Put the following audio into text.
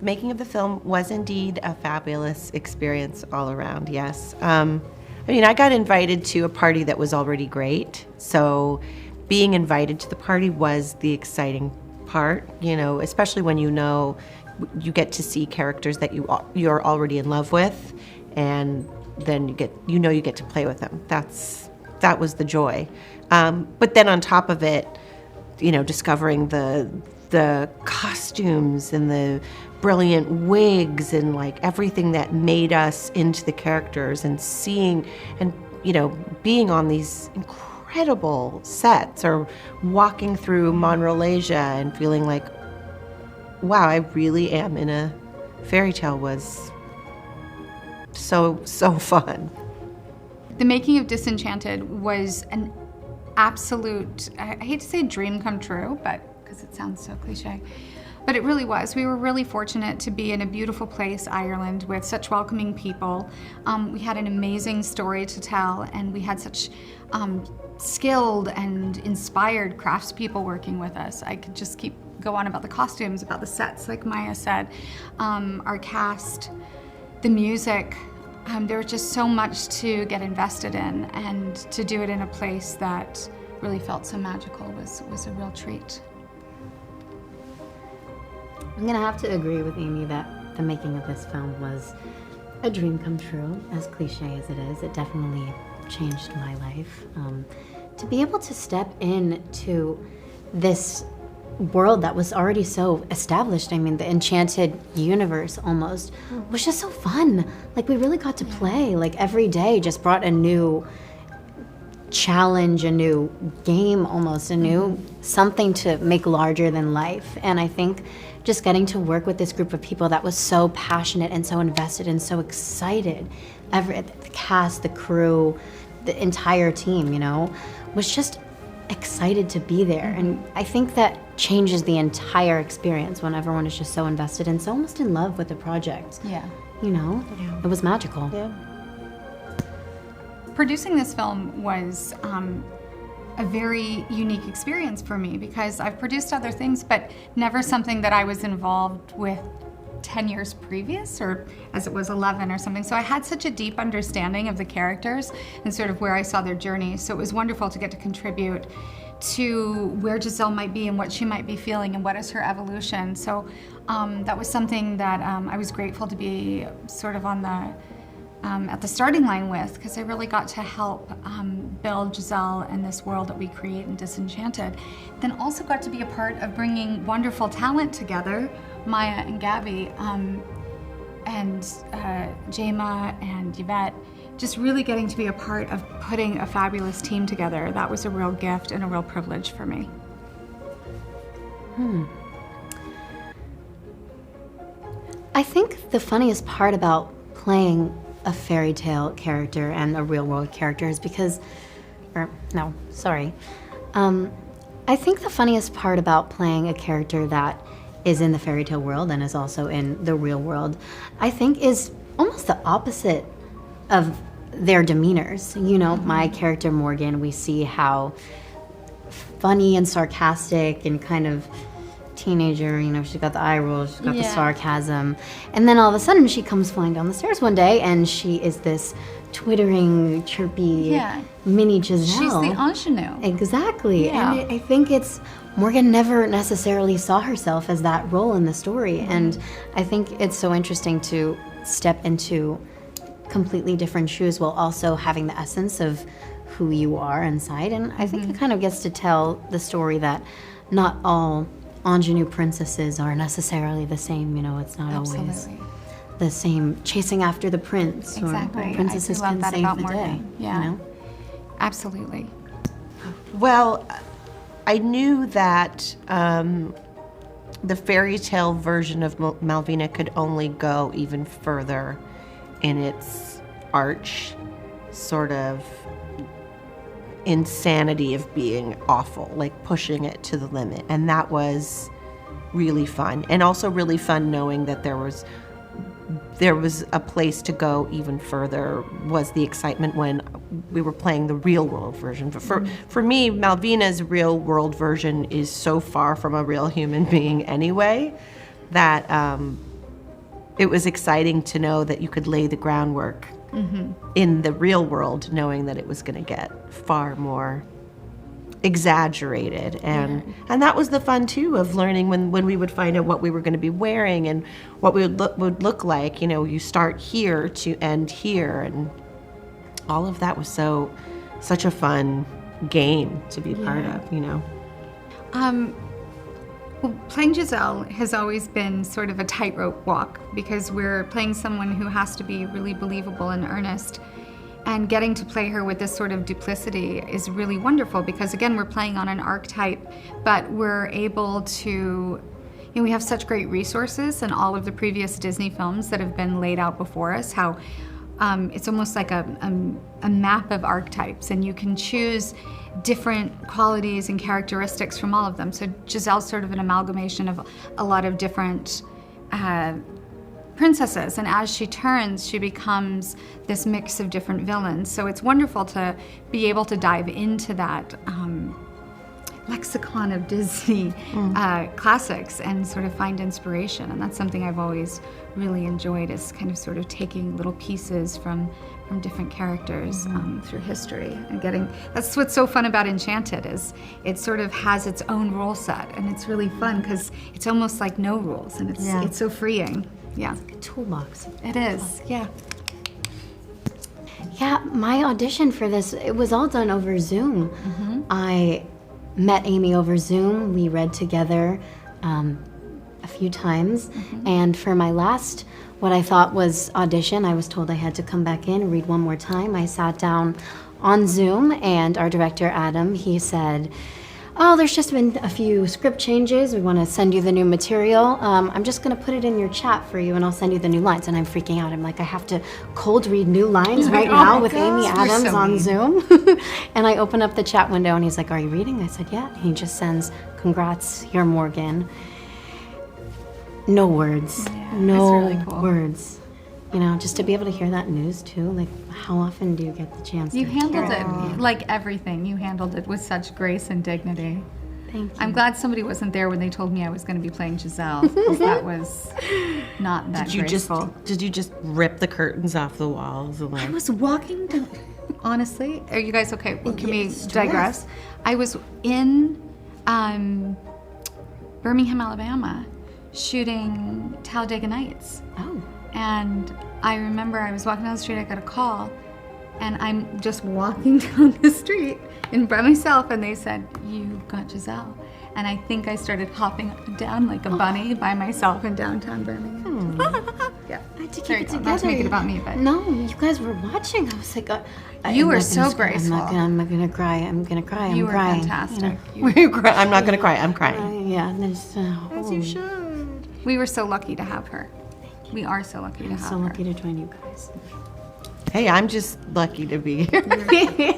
making of the film was indeed a fabulous experience all around, yes. I mean, I got invited to a party that was already great, so being invited to the party was the exciting part, especially when you get to see characters that you're already in love with, and then you get to play with them. That was the joy. But then on top of it, discovering the costumes and the brilliant wigs and like everything that made us into the characters, and seeing and being on these incredible sets, or walking through Montrolasia and feeling like, wow, I really am in a fairy tale, was so fun. The making of Disenchanted was an absolute, I hate to say dream come true, but because it sounds so cliche, but it really was. We were really fortunate to be in a beautiful place, Ireland, with such welcoming people. We had an amazing story to tell, and we had such skilled and inspired craftspeople working with us. I could just go on about the costumes, about the sets, like Maya said, our cast, the music. There was just so much to get invested in, and to do it in a place that really felt so magical was a real treat. I'm gonna have to agree with Amy that the making of this film was a dream come true, as cliche as it is. It definitely changed my life. To be able to step into this world that was already so established, I mean, the enchanted universe almost, was just so fun. Like, we really got to play. Like, every day just brought a new challenge, a new game, almost a new something to make larger than life. And I think just getting to work with this group of people that was so passionate and so invested and so excited, the cast, the crew, the entire team, was just excited to be there. And I think that changes the entire experience when everyone is just so invested and so almost in love with the project. Yeah. It was magical. Yeah. Producing this film was a very unique experience for me, because I've produced other things, but never something that I was involved with 10 years previous, or as it was 11 or something. So I had such a deep understanding of the characters and sort of where I saw their journey. So it was wonderful to get to contribute to where Giselle might be and what she might be feeling and what is her evolution. So that was something that I was grateful to be sort of on at the starting line with, because I really got to help build Giselle and this world that we create in Disenchanted. Then also got to be a part of bringing wonderful talent together, Maya and Gabby, and Jema and Yvette, just really getting to be a part of putting a fabulous team together. That was a real gift and a real privilege for me. I think the funniest part about playing a fairy tale character and a real world character is I think the funniest part about playing a character that is in the fairy tale world and is also in the real world, I think, is almost the opposite of their demeanors. My character Morgan, we see how funny and sarcastic and kind of teenager, she's got the eye roll, she's got the sarcasm, and then all of a sudden she comes flying down the stairs one day and she is this twittering, chirpy mini Giselle. She's the ingenue. Exactly. Yeah. And I think Morgan never necessarily saw herself as that role in the story, and I think it's so interesting to step into completely different shoes while also having the essence of who you are inside. And I think it kind of gets to tell the story that not all ingenue princesses are necessarily the same. It's not always the same chasing after the prince. Exactly. Or princesses I love can that save about the Morgan. day. Yeah. Absolutely. Well, I knew that the fairy tale version of Malvina could only go even further in its arch sort of insanity of being awful, like pushing it to the limit. And that was really fun. And also really fun knowing that there was a place to go even further, was the excitement when we were playing the real world version. But for me, Malvina's real world version is so far from a real human being anyway, that it was exciting to know that you could lay the groundwork in the real world, knowing that it was going to get far more exaggerated. And that was the fun too of learning when we would find out what we were going to be wearing and what we would look like. You know, you start here to end here, and all of that was such a fun game to be part of, you know. Well, playing Giselle has always been sort of a tightrope walk because we're playing someone who has to be really believable and earnest. And getting to play her with this sort of duplicity is really wonderful because, again, we're playing on an archetype, but we're able to, you know, we have such great resources in all of the previous Disney films that have been laid out before us, how it's almost like a map of archetypes, and you can choose different qualities and characteristics from all of them. So Giselle's sort of an amalgamation of a lot of different princesses, and as she turns, she becomes this mix of different villains. So it's wonderful to be able to dive into that lexicon of Disney classics and sort of find inspiration. And that's something I've always really enjoyed, is kind of sort of taking little pieces from different characters through history and getting. That's what's so fun about Enchanted, is it sort of has its own rule set, and it's really fun because it's almost like no rules, and it's so freeing. Yeah, A toolbox. it is. Yeah. Yeah, my audition for this, it was all done over Zoom. I met Amy over Zoom. We read together a few times. And for my last, what I thought was audition, I was told I had to come back in, read one more time. I sat down on Zoom, and our director, Adam, he said, "Oh, there's just been a few script changes. We want to send you the new material. I'm just going to put it in your chat for you, and I'll send you the new lines." And I'm freaking out. I'm like, I have to cold read new lines right now with Amy Adams so on mean. Zoom. And I open up the chat window, and he's like, "Are you reading?" I said, "Yeah." And he just sends, "Congrats, you're Morgan." No words. No really cool. words. You know, just to be able to hear that news too. Like, how often do you get the chance You to handled hear it like everything. You handled it with such grace and dignity. Thank you. I'm glad somebody wasn't there when they told me I was going to be playing Giselle, because that was not that graceful. Did you just rip the curtains off the walls? And I like, was walking down. Honestly, are you guys okay? Well, can we Yes, digress? I was in Birmingham, Alabama, shooting Talladega Nights. Oh. And I remember I was walking down the street, I got a call, and I'm just walking down the street by myself, and they said, "You got Giselle." And I think I started hopping up and down like a bunny by myself in downtown Birmingham. Yeah. I had to keep Very it cool. together. Not to make it about me, but No, you guys were watching. I was like, You I'm were not so gonna scream. graceful. I'm not gonna cry. I'm gonna cry. you I'm were crying. fantastic. I'm not gonna cry. I'm crying. Yeah, there's. As you should. We were so lucky to have her. We are so lucky to I'm have so her. lucky to join you guys. Hey, I'm just lucky to be here.